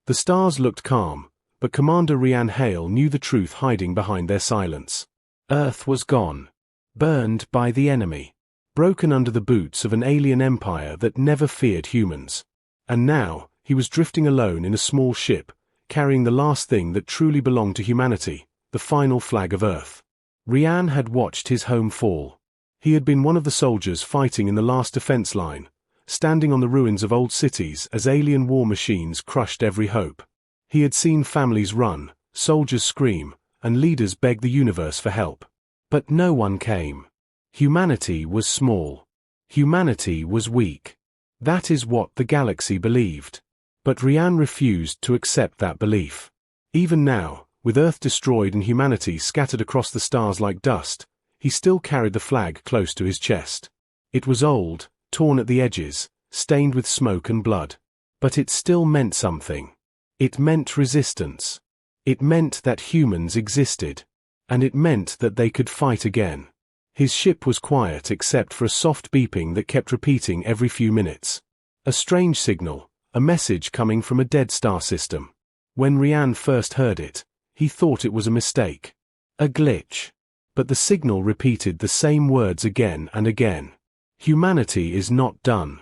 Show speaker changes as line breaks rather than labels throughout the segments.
The stars looked calm, but Commander Rian Hale knew the truth hiding behind their silence. Earth was gone. Burned by the enemy. Broken under the boots of an alien empire that never feared humans. And now, he was drifting alone in a small ship, carrying the last thing that truly belonged to humanity, the final flag of Earth. Rian had watched his home fall. He had been one of the soldiers fighting in the last defense line, standing on the ruins of old cities as alien war machines crushed every hope. He had seen families run, soldiers scream, and leaders beg the universe for help. But no one came. Humanity was small. Humanity was weak. That is what the galaxy believed. But Rian refused to accept that belief. Even now, with Earth destroyed and humanity scattered across the stars like dust, he still carried the flag close to his chest. It was old, torn at the edges, stained with smoke and blood. But it still meant something. It meant resistance. It meant that humans existed. And it meant that they could fight again. His ship was quiet except for a soft beeping that kept repeating every few minutes. A strange signal, a message coming from a dead star system. When Rian first heard it, he thought it was a mistake. A glitch. But the signal repeated the same words again and again. Humanity is not done.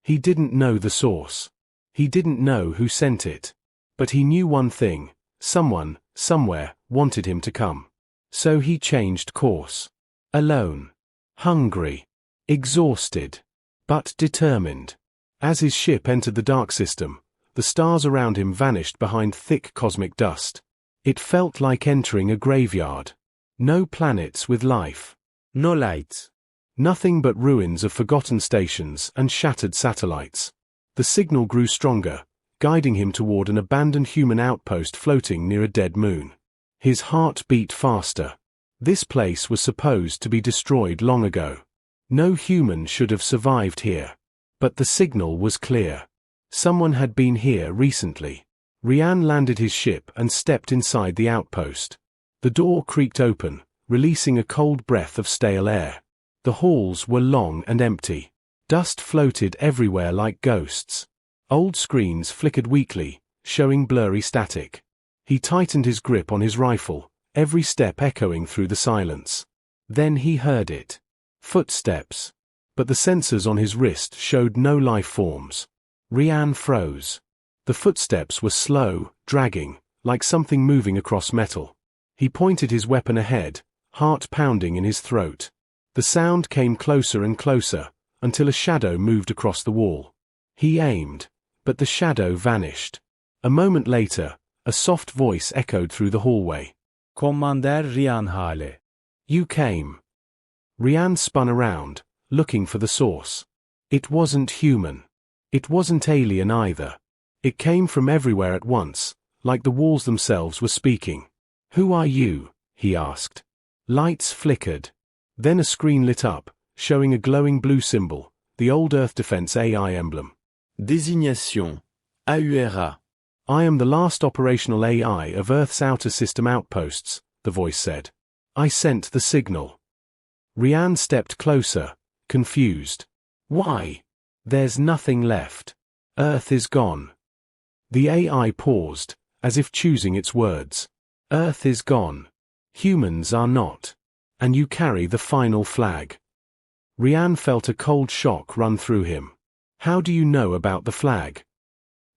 He didn't know the source. He didn't know who sent it. But he knew one thing: someone, somewhere, wanted him to come. So he changed course. Alone. Hungry. Exhausted. But determined. As his ship entered the dark system, the stars around him vanished behind thick cosmic dust. It felt like entering a graveyard. No planets with life.
No lights.
Nothing but ruins of forgotten stations and shattered satellites. The signal grew stronger, guiding him toward an abandoned human outpost floating near a dead moon. His heart beat faster. This place was supposed to be destroyed long ago. No human should have survived here. But the signal was clear. Someone had been here recently. Rian landed his ship and stepped inside the outpost. The door creaked open, releasing a cold breath of stale air. The halls were long and empty. Dust floated everywhere like ghosts. Old screens flickered weakly, showing blurry static. He tightened his grip on his rifle, every step echoing through the silence. Then he heard it. Footsteps. But the sensors on his wrist showed no life forms. Rian froze. The footsteps were slow, dragging, like something moving across metal. He pointed his weapon ahead, heart pounding in his throat. The sound came closer and closer, until a shadow moved across the wall. He aimed, but the shadow vanished. A moment later, a soft voice echoed through the hallway.
Commander Rian Hale.
You came. Rian spun around, looking for the source. It wasn't human. It wasn't alien either. It came from everywhere at once, like the walls themselves were speaking. Who are you? He asked. Lights flickered. Then a screen lit up, showing a glowing blue symbol, the old Earth Defense AI emblem.
Désignation. AURA.
I am the last operational AI of Earth's outer system outposts, the voice said. I sent the signal. Rian stepped closer, confused. Why? There's nothing left. Earth is gone. The AI paused, as if choosing its words. Earth is gone. Humans are not. And you carry the final flag. Rian felt a cold shock run through him. How do you know about the flag?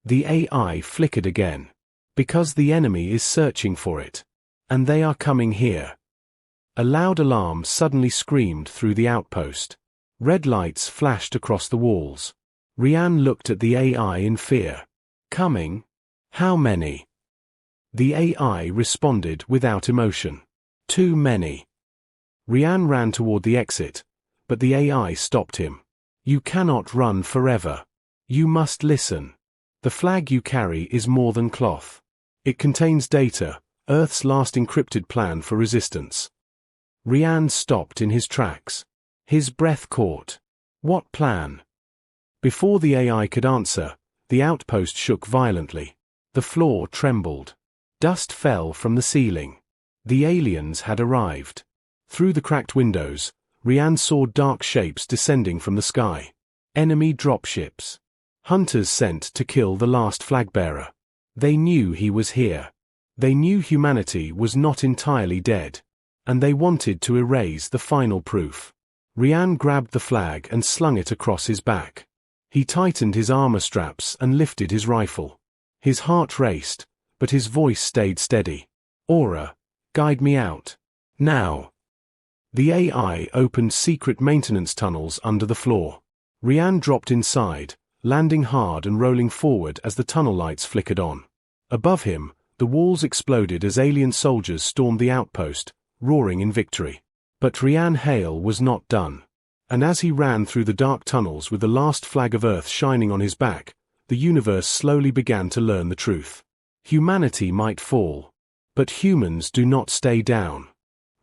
The AI flickered again. Because the enemy is searching for it. And they are coming here. A loud alarm suddenly screamed through the outpost. Red lights flashed across the walls. Rian looked at the AI in fear. Coming? How many? The AI responded without emotion. Too many. Rian ran toward the exit, but the AI stopped him. You cannot run forever. You must listen. The flag you carry is more than cloth. It contains data, Earth's last encrypted plan for resistance. Rian stopped in his tracks. His breath caught. What plan? Before the AI could answer, the outpost shook violently. The floor trembled. Dust fell from the ceiling. The aliens had arrived. Through the cracked windows, Rian saw dark shapes descending from the sky. Enemy dropships. Hunters sent to kill the last flagbearer. They knew he was here. They knew humanity was not entirely dead. And they wanted to erase the final proof. Rian grabbed the flag and slung it across his back. He tightened his armor straps and lifted his rifle. His heart raced, but his voice stayed steady. Aura, guide me out. Now. The AI opened secret maintenance tunnels under the floor. Rian dropped inside, landing hard and rolling forward as the tunnel lights flickered on. Above him, the walls exploded as alien soldiers stormed the outpost, roaring in victory. But Rian Hale was not done. And as he ran through the dark tunnels with the last flag of Earth shining on his back, the universe slowly began to learn the truth. Humanity might fall, but humans do not stay down.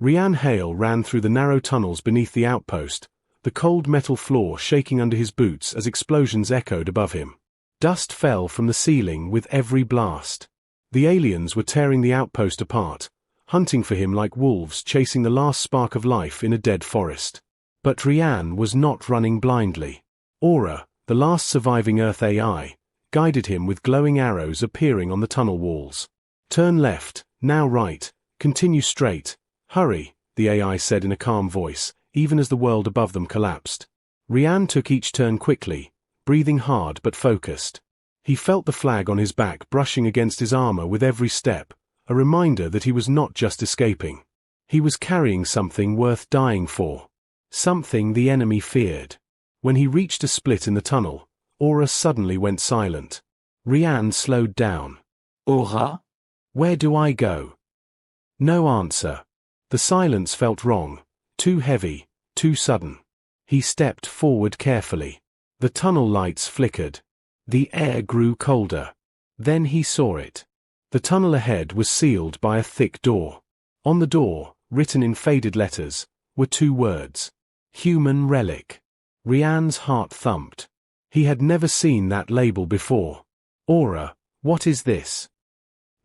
Rian Hale ran through the narrow tunnels beneath the outpost, the cold metal floor shaking under his boots as explosions echoed above him. Dust fell from the ceiling with every blast. The aliens were tearing the outpost apart, hunting for him like wolves chasing the last spark of life in a dead forest. But Rian was not running blindly. Aura, the last surviving Earth AI, guided him with glowing arrows appearing on the tunnel walls. Turn left, now right, continue straight. Hurry, the AI said in a calm voice, even as the world above them collapsed. Rian took each turn quickly, breathing hard but focused. He felt the flag on his back brushing against his armor with every step, a reminder that he was not just escaping. He was carrying something worth dying for. Something the enemy feared. When he reached a split in the tunnel, Aura suddenly went silent. Rian slowed down.
Aura?
Where do I go? No answer. The silence felt wrong, too heavy, too sudden. He stepped forward carefully. The tunnel lights flickered. The air grew colder. Then he saw it. The tunnel ahead was sealed by a thick door. On the door, written in faded letters, were two words. Human relic. Rian's heart thumped. He had never seen that label before. Aura, what is this?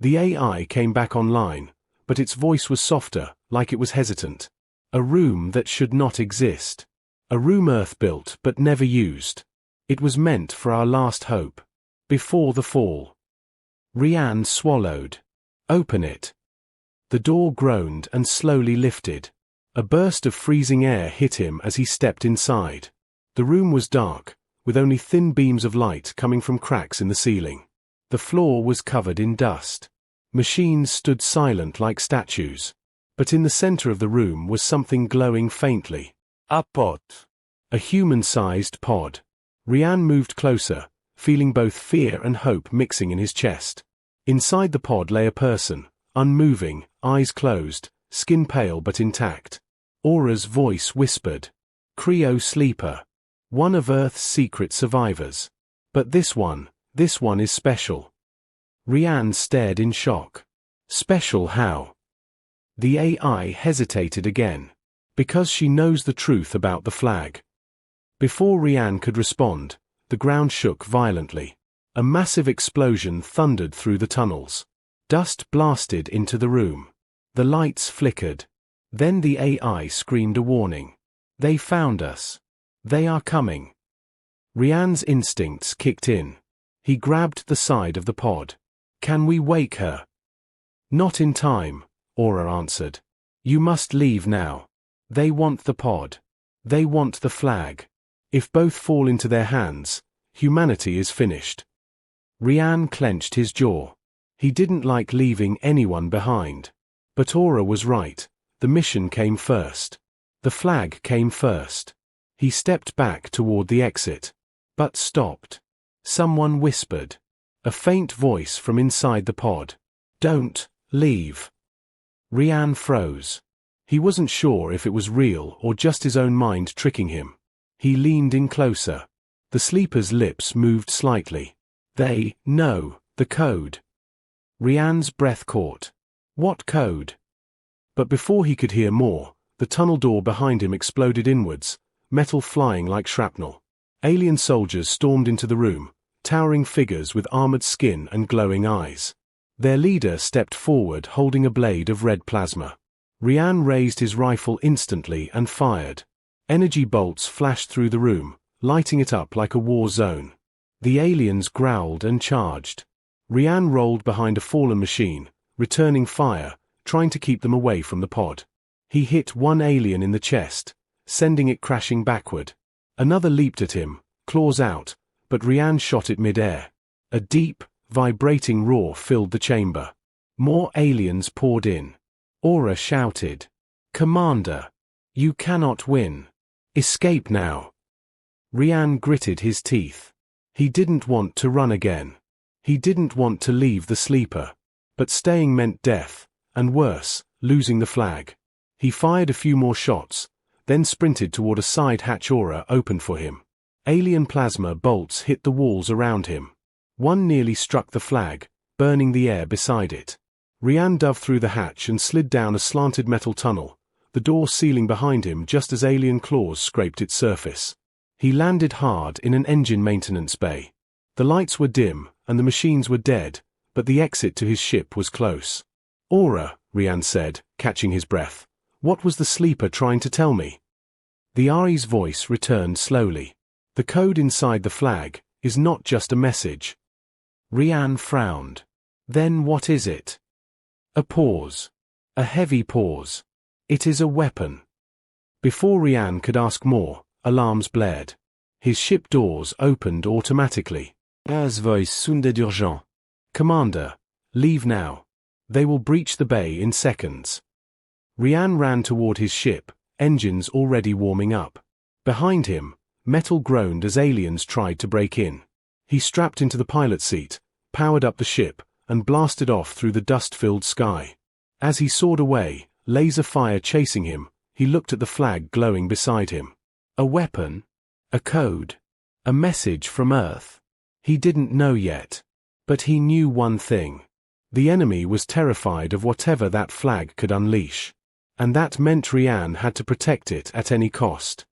The AI came back online, but its voice was softer, like it was hesitant. A room that should not exist. A room Earth built but never used. It was meant for our last hope. Before the fall. Rian swallowed. Open it. The door groaned and slowly lifted. A burst of freezing air hit him as he stepped inside. The room was dark, with only thin beams of light coming from cracks in the ceiling. The floor was covered in dust. Machines stood silent like statues. But in the center of the room was something glowing faintly.
A pod.
A human-sized pod. Rian moved closer, feeling both fear and hope mixing in his chest. Inside the pod lay a person, unmoving, eyes closed, skin pale but intact. Aura's voice whispered. Cryo Sleeper. One of Earth's secret survivors. But this one is special. Rian stared in shock. Special how? The AI hesitated again. Because she knows the truth about the flag. Before Rian could respond, the ground shook violently. A massive explosion thundered through the tunnels. Dust blasted into the room. The lights flickered. Then the AI screamed a warning. They found us. They are coming. Rian's instincts kicked in. He grabbed the side of the pod. Can we wake her? Not in time, Aura answered. You must leave now. They want the pod. They want the flag. If both fall into their hands, humanity is finished. Rian clenched his jaw. He didn't like leaving anyone behind. But Aura was right. The mission came first. The flag came first. He stepped back toward the exit. But stopped. Someone whispered. A faint voice from inside the pod. Don't leave. Rian froze. He wasn't sure if it was real or just his own mind tricking him. He leaned in closer. The sleeper's lips moved slightly. They know the code. Rian's breath caught. What code? But before he could hear more, the tunnel door behind him exploded inwards, metal flying like shrapnel. Alien soldiers stormed into the room, towering figures with armored skin and glowing eyes. Their leader stepped forward holding a blade of red plasma. Rian raised his rifle instantly and fired. Energy bolts flashed through the room, lighting it up like a war zone. The aliens growled and charged. Rian rolled behind a fallen machine, returning fire, trying to keep them away from the pod. He hit one alien in the chest, sending it crashing backward. Another leaped at him, claws out, but Rian shot it mid-air. A deep, vibrating roar filled the chamber. More aliens poured in. Aura shouted, "Commander! You cannot win. Escape now." Rian gritted his teeth. He didn't want to run again. He didn't want to leave the sleeper. But staying meant death, and worse, losing the flag. He fired a few more shots, then sprinted toward a side hatch Aura opened for him. Alien plasma bolts hit the walls around him. One nearly struck the flag, burning the air beside it. Rian dove through the hatch and slid down a slanted metal tunnel, the door sealing behind him just as alien claws scraped its surface. He landed hard in an engine maintenance bay. The lights were dim, and the machines were dead, but the exit to his ship was close. "Aura," Rian said, catching his breath. "What was the sleeper trying to tell me?" The Ari's voice returned slowly. "The code inside the flag is not just a message." Rian frowned. "Then what is it?" A pause. A heavy pause. "It is a weapon." Before Rian could ask more, alarms blared. His ship doors opened automatically.
As voice sounded urgent.
"Commander, leave now. They will breach the bay in seconds." Rian ran toward his ship, engines already warming up. Behind him, metal groaned as aliens tried to break in. He strapped into the pilot seat, powered up the ship, and blasted off through the dust-filled sky. As he soared away, laser fire chasing him, he looked at the flag glowing beside him. A weapon? A code? A message from Earth? He didn't know yet. But he knew one thing. The enemy was terrified of whatever that flag could unleash. And that meant Rian had to protect it at any cost.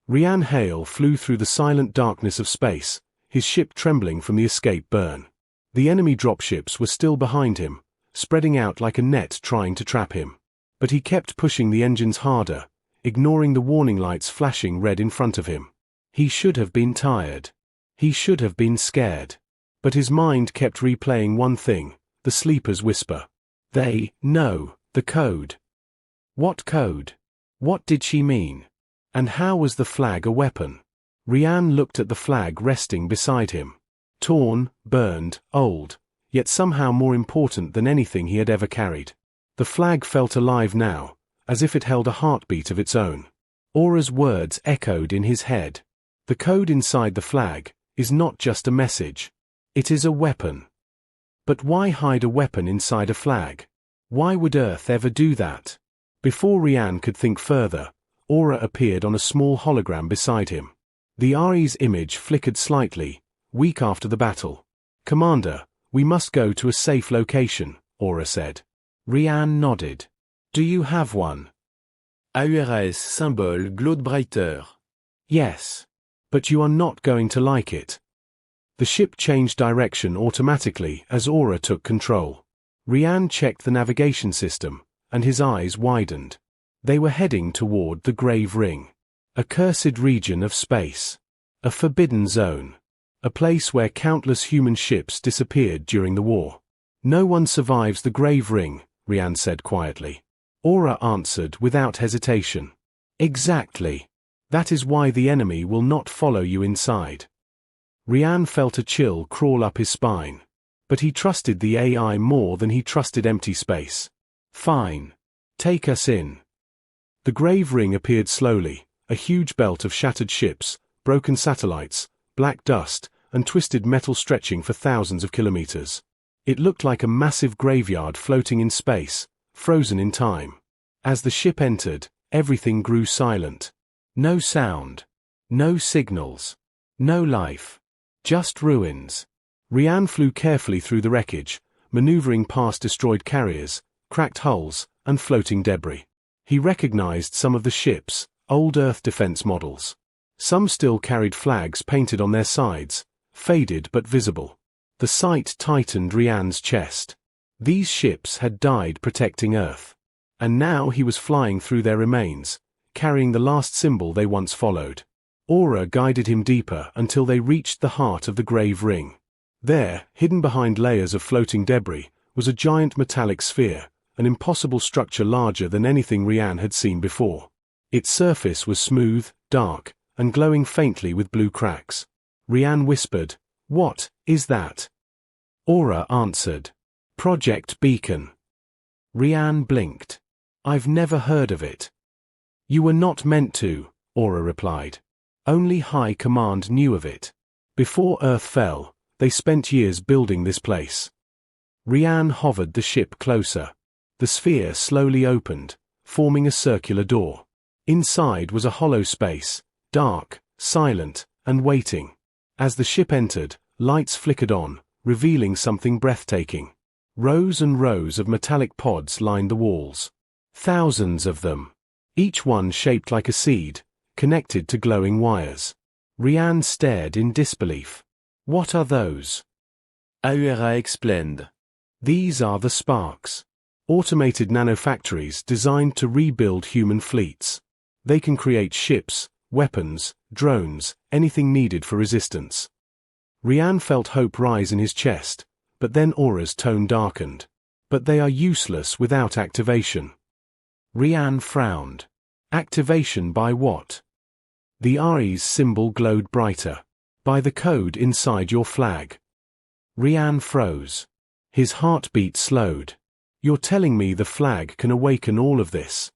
Rian Hale flew through the silent darkness of space, his ship trembling from the escape burn. The enemy dropships were still behind him, spreading out like a net trying to trap him. But he kept pushing the engines harder, ignoring the warning lights flashing red in front of him. He should have been tired. He should have been scared. But his mind kept replaying one thing, the sleeper's whisper. They know the code. What code? What did she mean? And how was the flag a weapon? Rian looked at the flag resting beside him. Torn, burned, old, yet somehow more important than anything he had ever carried. The flag felt alive now, as if it held a heartbeat of its own. Aura's words echoed in his head. The code inside the flag is not just a message. It is a weapon. But why hide a weapon inside a flag? Why would Earth ever do that? Before Rian could think further, Aura appeared on a small hologram beside him. The Ari's image flickered slightly, weak after the battle. "Commander, we must go to a safe location," Aura said. Rian nodded. "Do you have one?"
AURS symbol glowed brighter.
"Yes. But you are not going to like it." The ship changed direction automatically as Aura took control. Rian checked the navigation system, and his eyes widened. They were heading toward the Grave Ring. A cursed region of space. A forbidden zone. A place where countless human ships disappeared during the war. "No one survives the Grave Ring," Rian said quietly. Aura answered without hesitation. "Exactly. That is why the enemy will not follow you inside." Rian felt a chill crawl up his spine. But he trusted the AI more than he trusted empty space. "Fine. Take us in." The Grave Ring appeared slowly, a huge belt of shattered ships, broken satellites, black dust, and twisted metal stretching for thousands of kilometers. It looked like a massive graveyard floating in space, frozen in time. As the ship entered, everything grew silent. No sound. No signals. No life. Just ruins. Rian flew carefully through the wreckage, maneuvering past destroyed carriers, cracked hulls, and floating debris. He recognized some of the ships, old Earth defense models. Some still carried flags painted on their sides, faded but visible. The sight tightened Rian's chest. These ships had died protecting Earth. And now he was flying through their remains, carrying the last symbol they once followed. Aura guided him deeper until they reached the heart of the Grave Ring. There, hidden behind layers of floating debris, was a giant metallic sphere, an impossible structure larger than anything Rian had seen before. Its surface was smooth, dark, and glowing faintly with blue cracks. Rian whispered, "What is that?" Aura answered, "Project Beacon." Rian blinked. "I've never heard of it." "You were not meant to," Aura replied. "Only High Command knew of it. Before Earth fell, they spent years building this place." Rian hovered the ship closer. The sphere slowly opened, forming a circular door. Inside was a hollow space, dark, silent, and waiting. As the ship entered, lights flickered on, revealing something breathtaking. Rows and rows of metallic pods lined the walls. Thousands of them. Each one shaped like a seed, connected to glowing wires. Rian stared in disbelief. "What are those?"
AURA explained.
"These are the sparks. Automated nanofactories designed to rebuild human fleets. They can create ships, weapons, drones, anything needed for resistance." Rian felt hope rise in his chest, but then Aura's tone darkened. "But they are useless without activation." Rian frowned. "Activation by what?" The Aries symbol glowed brighter. "By the code inside your flag." Rian froze. His heartbeat slowed. "You're telling me the flag can awaken all of this?"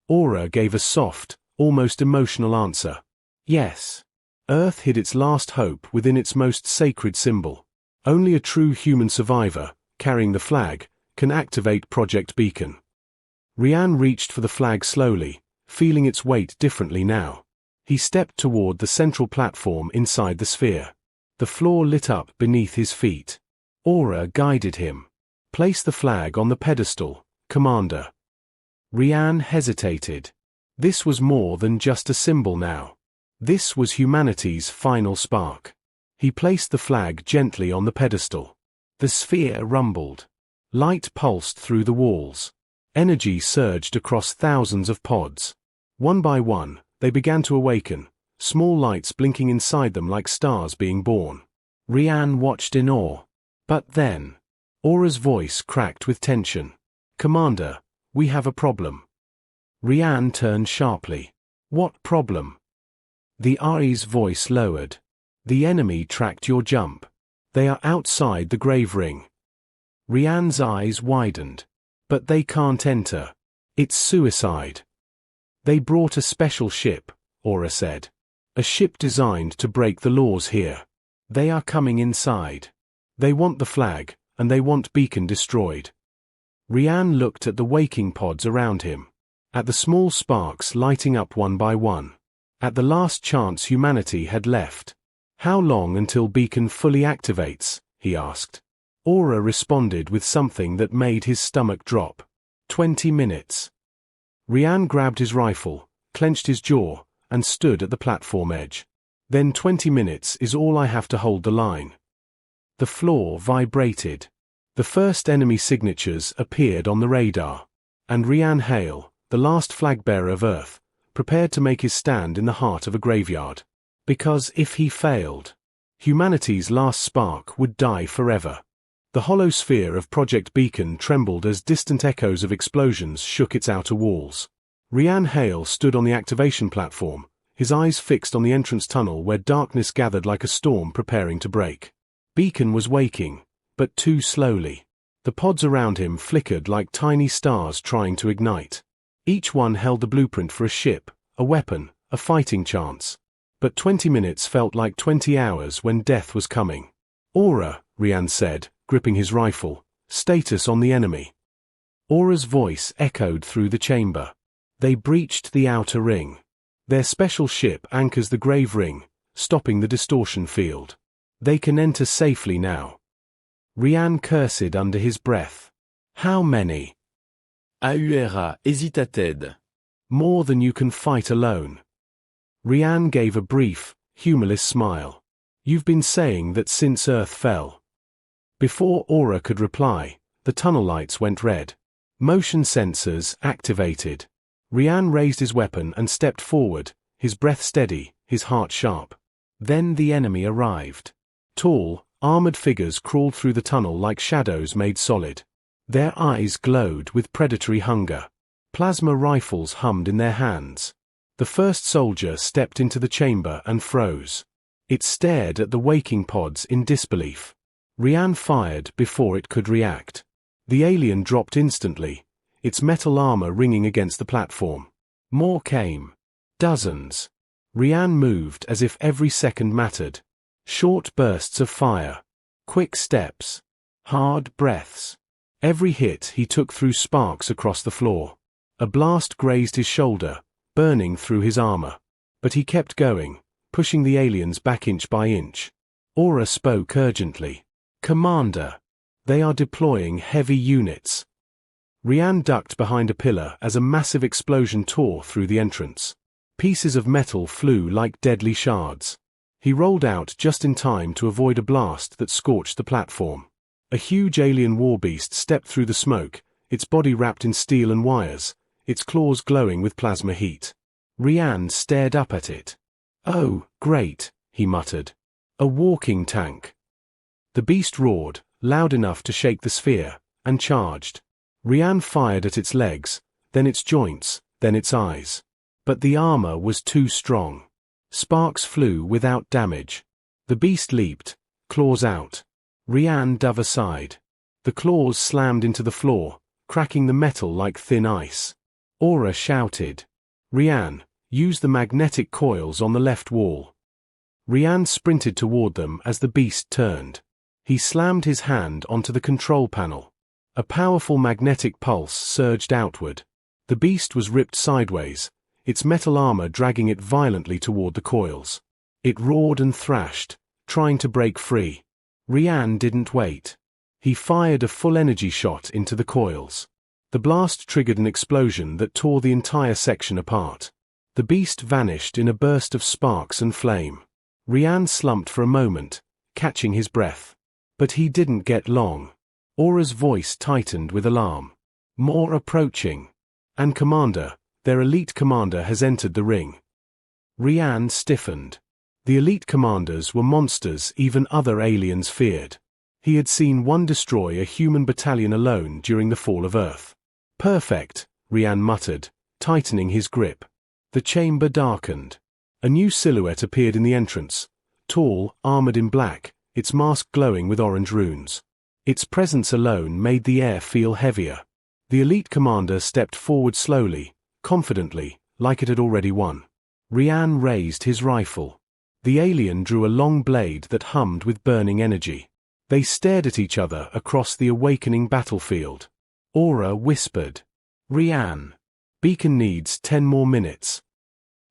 Aura gave a soft, almost emotional answer. "Yes. Earth hid its last hope within its most sacred symbol. Only a true human survivor, carrying the flag, can activate Project Beacon." Rian reached for the flag slowly, feeling its weight differently now. He stepped toward the central platform inside the sphere. The floor lit up beneath his feet. Aura guided him. "Place the flag on the pedestal, Commander." Rian hesitated. This was more than just a symbol now. This was humanity's final spark. He placed the flag gently on the pedestal. The sphere rumbled. Light pulsed through the walls. Energy surged across thousands of pods. One by one, they began to awaken, small lights blinking inside them like stars being born. Rian watched in awe. But then, Aura's voice cracked with tension. "Commander, we have a problem." Rian turned sharply. "What problem?" The Ari's voice lowered. "The enemy tracked your jump. They are outside the grave ring." Rian's eyes widened. "But they can't enter. It's suicide." "They brought a special ship," Aura said. "A ship designed to break the laws here. They are coming inside. They want the flag, and they want Beacon destroyed." Rian looked at the waking pods around him. At the small sparks lighting up one by one. At the last chance humanity had left. "How long until Beacon fully activates?" he asked. Aura responded with something that made his stomach drop. 20 minutes. Rian grabbed his rifle, clenched his jaw, and stood at the platform edge. "Then 20 minutes is all I have to hold the line." The floor vibrated. The first enemy signatures appeared on the radar. And Rian Hale, the last flagbearer of Earth, prepared to make his stand in the heart of a graveyard. Because if he failed, humanity's last spark would die forever. The hollow sphere of Project Beacon trembled as distant echoes of explosions shook its outer walls. Rian Hale stood on the activation platform, his eyes fixed on the entrance tunnel where darkness gathered like a storm preparing to break. Beacon was waking, but too slowly. The pods around him flickered like tiny stars trying to ignite. Each one held the blueprint for a ship, a weapon, a fighting chance. But 20 minutes felt like 20 hours when death was coming. "Aura," Rian said, gripping his rifle, "status on the enemy." Aura's voice echoed through the chamber. "They breached the outer ring. Their special ship anchors the grave ring, stopping the distortion field. They can enter safely now." Rian cursed under his breath. "How many?"
AURA hesitated.
"More than you can fight alone." Rian gave a brief, humorless smile. "You've been saying that since Earth fell." Before Aura could reply, the tunnel lights went red. Motion sensors activated. Rian raised his weapon and stepped forward, his breath steady, his heart sharp. Then the enemy arrived. Tall, Armored figures crawled through the tunnel like shadows made solid. Their eyes glowed with predatory hunger. Plasma rifles hummed in their hands. The first soldier stepped into the chamber and froze. It stared at the waking pods in disbelief. Rian fired before it could react. The alien dropped instantly, its metal armor ringing against the platform. More came. Dozens. Rian moved as if every second mattered. Short bursts of fire. Quick steps. Hard breaths. Every hit he took threw sparks across the floor. A blast grazed his shoulder, burning through his armor. But he kept going, pushing the aliens back inch by inch. Aura spoke urgently. "Commander, they are deploying heavy units." Rian ducked behind a pillar as a massive explosion tore through the entrance. Pieces of metal flew like deadly shards. He rolled out just in time to avoid a blast that scorched the platform. A huge alien warbeast stepped through the smoke, its body wrapped in steel and wires, its claws glowing with plasma heat. Rian stared up at it. "Oh, great," he muttered. "A walking tank." The beast roared, loud enough to shake the sphere, and charged. Rian fired at its legs, then its joints, then its eyes. But the armor was too strong. Sparks flew without damage. The beast leaped, claws out. Rian dove aside. The claws slammed into the floor, cracking the metal like thin ice. Aura shouted. "Rian, use the magnetic coils on the left wall." Rian sprinted toward them as the beast turned. He slammed his hand onto the control panel. A powerful magnetic pulse surged outward. The beast was ripped sideways, its metal armor dragging it violently toward the coils. It roared and thrashed, trying to break free. Rian didn't wait. He fired a full-energy shot into the coils. The blast triggered an explosion that tore the entire section apart. The beast vanished in a burst of sparks and flame. Rian slumped for a moment, catching his breath. But he didn't get long. Aura's voice tightened with alarm. "More approaching. And Commander, their elite commander has entered the ring." Rian stiffened. The elite commanders were monsters even other aliens feared. He had seen one destroy a human battalion alone during the fall of Earth. "Perfect," Rian muttered, tightening his grip. The chamber darkened. A new silhouette appeared in the entrance, tall, armored in black, its mask glowing with orange runes. Its presence alone made the air feel heavier. The elite commander stepped forward slowly, confidently, like it had already won. Rian raised his rifle. The alien drew a long blade that hummed with burning energy. They stared at each other across the awakening battlefield. Aura whispered, "Rian. Beacon needs 10 more minutes."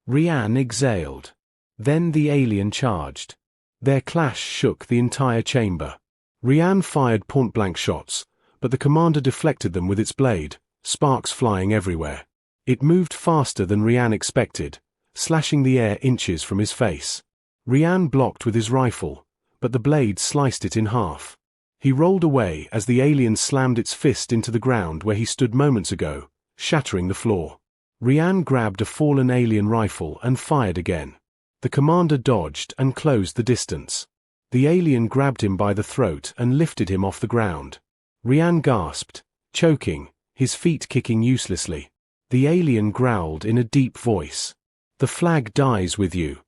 Rian exhaled. Then the alien charged. Their clash shook the entire chamber. Rian fired point-blank shots, but the commander deflected them with its blade, sparks flying everywhere. It moved faster than Rian expected, slashing the air inches from his face. Rian blocked with his rifle, but the blade sliced it in half. He rolled away as the alien slammed its fist into the ground where he stood moments ago, shattering the floor. Rian grabbed a fallen alien rifle and fired again. The commander dodged and closed the distance. The alien grabbed him by the throat and lifted him off the ground. Rian gasped, choking, his feet kicking uselessly. The alien growled in a deep voice. "The flag dies with you."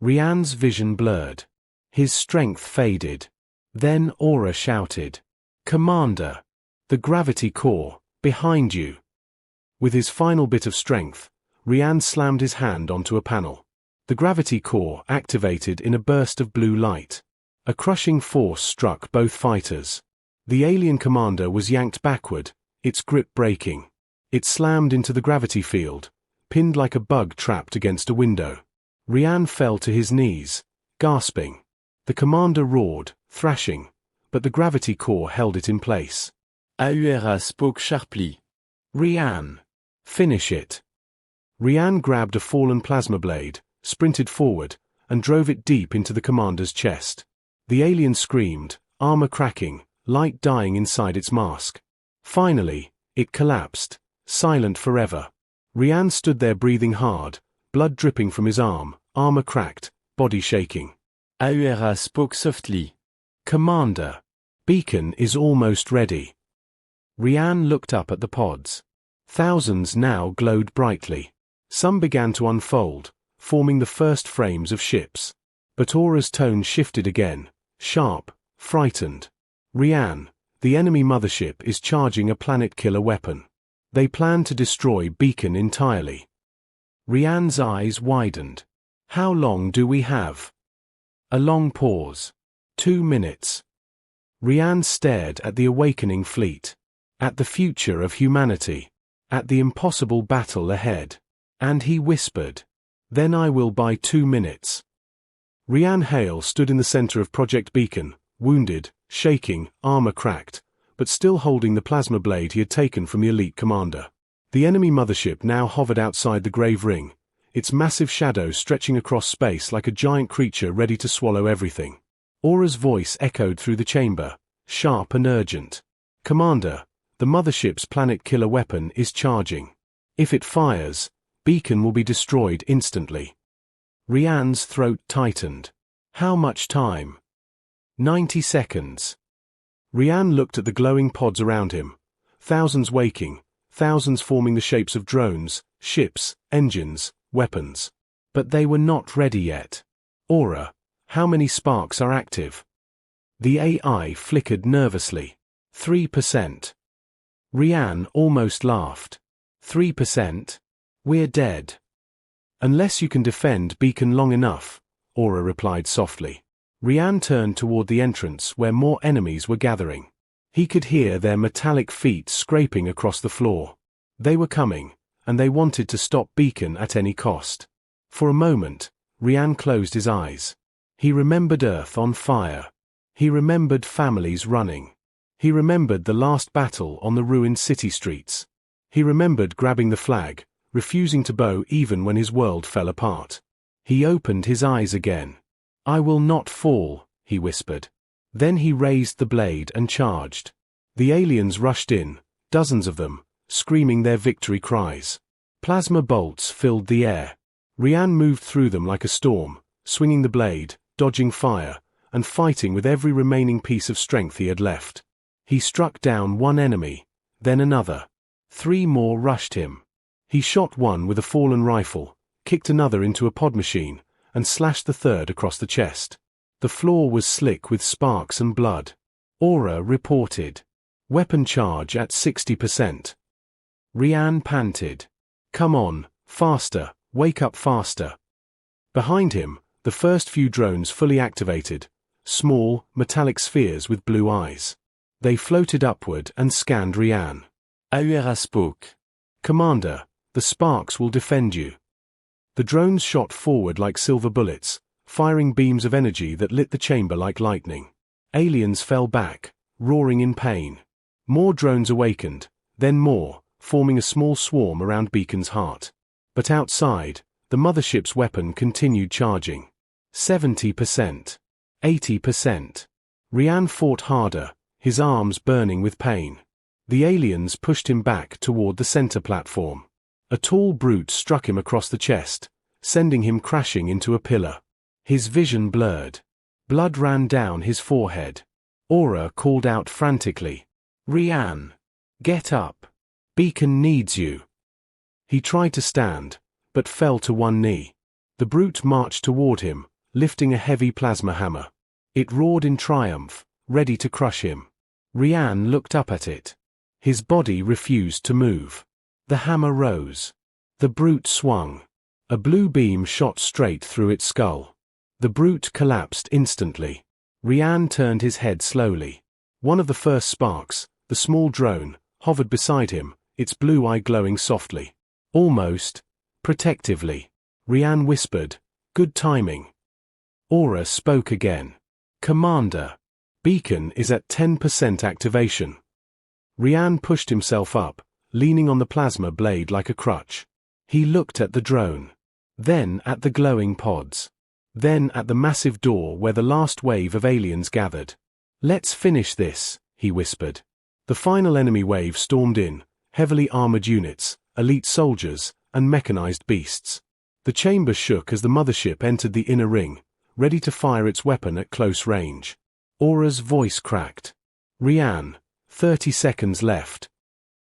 Rian's vision blurred. His strength faded. Then Aura shouted, "Commander! The gravity core, behind you!" With his final bit of strength, Rian slammed his hand onto a panel. The gravity core activated in a burst of blue light. A crushing force struck both fighters. The alien commander was yanked backward, its grip breaking. It slammed into the gravity field, pinned like a bug trapped against a window. Rian fell to his knees, gasping. The commander roared, thrashing, but the gravity core held it in place.
Aura spoke sharply.
"Rian, finish it." Rian grabbed a fallen plasma blade, sprinted forward, and drove it deep into the commander's chest. The alien screamed, armor cracking, light dying inside its mask. Finally, it collapsed, silent forever. Rian stood there breathing hard, blood dripping from his arm, armor cracked, body shaking.
Aura spoke softly.
Commander, beacon is almost ready. Rian looked up at the pods. Thousands now glowed brightly. Some began to unfold, forming the first frames of ships. But Aura's tone shifted again, sharp, frightened. Rian, the enemy mothership is charging a planet-killer weapon. They plan to destroy beacon entirely. Rian's eyes widened. How long do we have? A long pause. 2 minutes. Rian stared at the awakening fleet. At the future of humanity. At the impossible battle ahead. And he whispered, "Then I will buy 2 minutes." Rian Hale stood in the center of Project Beacon, wounded, shaking, armor cracked, but still holding the plasma blade he had taken from the elite commander. The enemy mothership now hovered outside the grave ring, its massive shadow stretching across space like a giant creature ready to swallow everything. Aura's voice echoed through the chamber, sharp and urgent. "Commander, the mothership's planet-killer weapon is charging. If it fires, beacon will be destroyed instantly." Rian's throat tightened. How much time? 90 seconds. Rian looked at the glowing pods around him. Thousands waking, thousands forming the shapes of drones, ships, engines, weapons. But they were not ready yet. Aura, how many sparks are active? The AI flickered nervously. 3%. Rian almost laughed. 3%? We're dead. Unless you can defend beacon long enough, Aura replied softly. Rian turned toward the entrance where more enemies were gathering. He could hear their metallic feet scraping across the floor. They were coming, and they wanted to stop beacon at any cost. For a moment, Rian closed his eyes. He remembered Earth on fire. He remembered families running. He remembered the last battle on the ruined city streets. He remembered grabbing the flag, refusing to bow even when his world fell apart. He opened his eyes again. "I will not fall," he whispered. Then he raised the blade and charged. The aliens rushed in, dozens of them, screaming their victory cries. Plasma bolts filled the air. Rian moved through them like a storm, swinging the blade, dodging fire, and fighting with every remaining piece of strength he had left. He struck down one enemy, then another. 3 more rushed him. He shot one with a fallen rifle, kicked another into a pod machine, and slashed the third across the chest. The floor was slick with sparks and blood. Aura reported. Weapon charge at 60%. Rian panted. "Come on, faster, wake up faster." Behind him, the first few drones fully activated, small, metallic spheres with blue eyes. They floated upward and scanned Rian.
HFY spoke.
"Commander, the sparks will defend you." The drones shot forward like silver bullets, firing beams of energy that lit the chamber like lightning. Aliens fell back, roaring in pain. More drones awakened, then more, forming a small swarm around Beacon's heart. But outside, the mothership's weapon continued charging. 70%. 80%. Rian fought harder, his arms burning with pain. The aliens pushed him back toward the center platform. A tall brute struck him across the chest, sending him crashing into a pillar. His vision blurred. Blood ran down his forehead. Aura called out frantically, "Rian! Get up! Beacon needs you!" He tried to stand, but fell to one knee. The brute marched toward him, lifting a heavy plasma hammer. It roared in triumph, ready to crush him. Rian looked up at it. His body refused to move. The hammer rose. The brute swung. A blue beam shot straight through its skull. The brute collapsed instantly. Rian turned his head slowly. One of the first sparks, the small drone, hovered beside him, its blue eye glowing softly. Almost protectively. Rian whispered, "Good timing." Aura spoke again. "Commander, beacon is at 10% activation." Rian pushed himself up, leaning on the plasma blade like a crutch. He looked at the drone. Then at the glowing pods. Then at the massive door where the last wave of aliens gathered. "Let's finish this," he whispered. The final enemy wave stormed in, heavily armored units, elite soldiers, and mechanized beasts. The chamber shook as the mothership entered the inner ring, ready to fire its weapon at close range. Aura's voice cracked. Rian, 30 seconds left.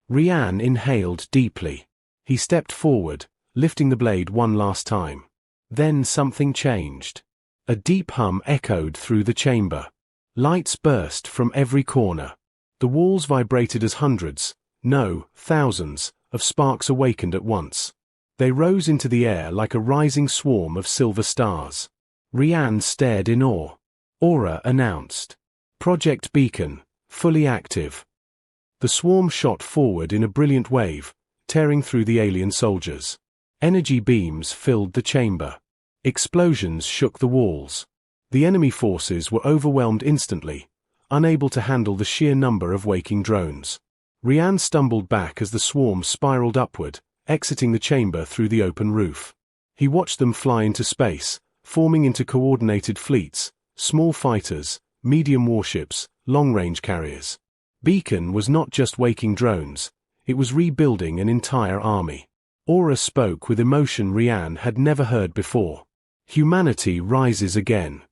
Rian inhaled deeply. He stepped forward, lifting the blade one last time. Then something changed. A deep hum echoed through the chamber. Lights burst from every corner. The walls vibrated as hundreds, no, thousands, of sparks awakened at once. They rose into the air like a rising swarm of silver stars. Rian stared in awe. Aura announced. Project Beacon, fully active. The swarm shot forward in a brilliant wave, tearing through the alien soldiers. Energy beams filled the chamber. Explosions shook the walls. The enemy forces were overwhelmed instantly, unable to handle the sheer number of waking drones. Rian stumbled back as the swarm spiraled upward, exiting the chamber through the open roof. He watched them fly into space, forming into coordinated fleets, small fighters, medium warships, long-range carriers. Beacon was not just waking drones, it was rebuilding an entire army. Aura spoke with emotion Rian had never heard before. Humanity rises again.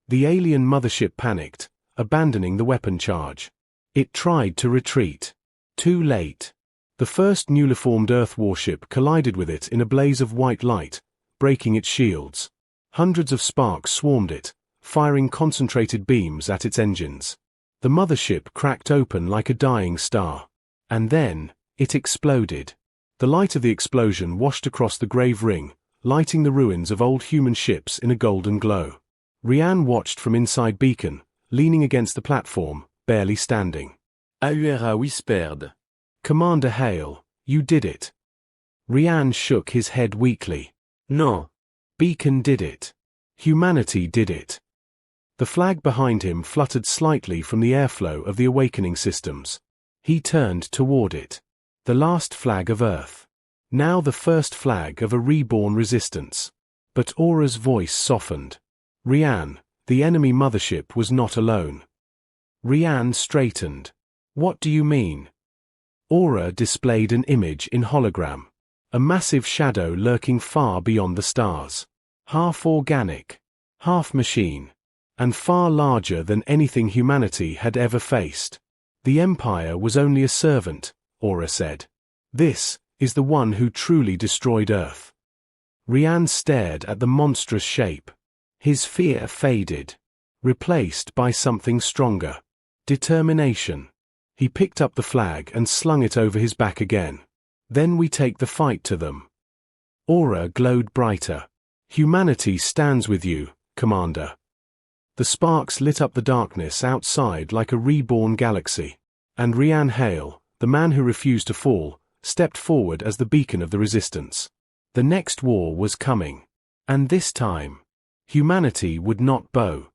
The alien mothership panicked, abandoning the weapon charge. It tried to retreat. Too late. The first newly formed Earth warship collided with it in a blaze of white light, breaking its shields. Hundreds of sparks swarmed it, firing concentrated beams at its engines. The mothership cracked open like a dying star. And then, it exploded. The light of the explosion washed across the grave ring, lighting the ruins of old human ships in a golden glow. Rian watched from inside Beacon, leaning against the platform, barely standing.
Aura whispered.
Commander Hale, you did it. Rian shook his head weakly.
No.
Beacon did it. Humanity did it. The flag behind him fluttered slightly from the airflow of the awakening systems. He turned toward it. The last flag of Earth. Now the first flag of a reborn resistance. But Aura's voice softened. Rian, the enemy mothership was not alone. Rian straightened. What do you mean? Aura displayed an image in hologram. A massive shadow lurking far beyond the stars. Half organic, half machine, and far larger than anything humanity had ever faced. The Empire was only a servant, Aura said. This is the one who truly destroyed Earth. Rian stared at the monstrous shape. His fear faded, replaced by something stronger. Determination. He picked up the flag and slung it over his back again. Then we take the fight to them. Aura glowed brighter. Humanity stands with you, Commander. The sparks lit up the darkness outside like a reborn galaxy. And Rian Hale, the man who refused to fall, stepped forward as the beacon of the resistance. The next war was coming. And this time, humanity would not bow.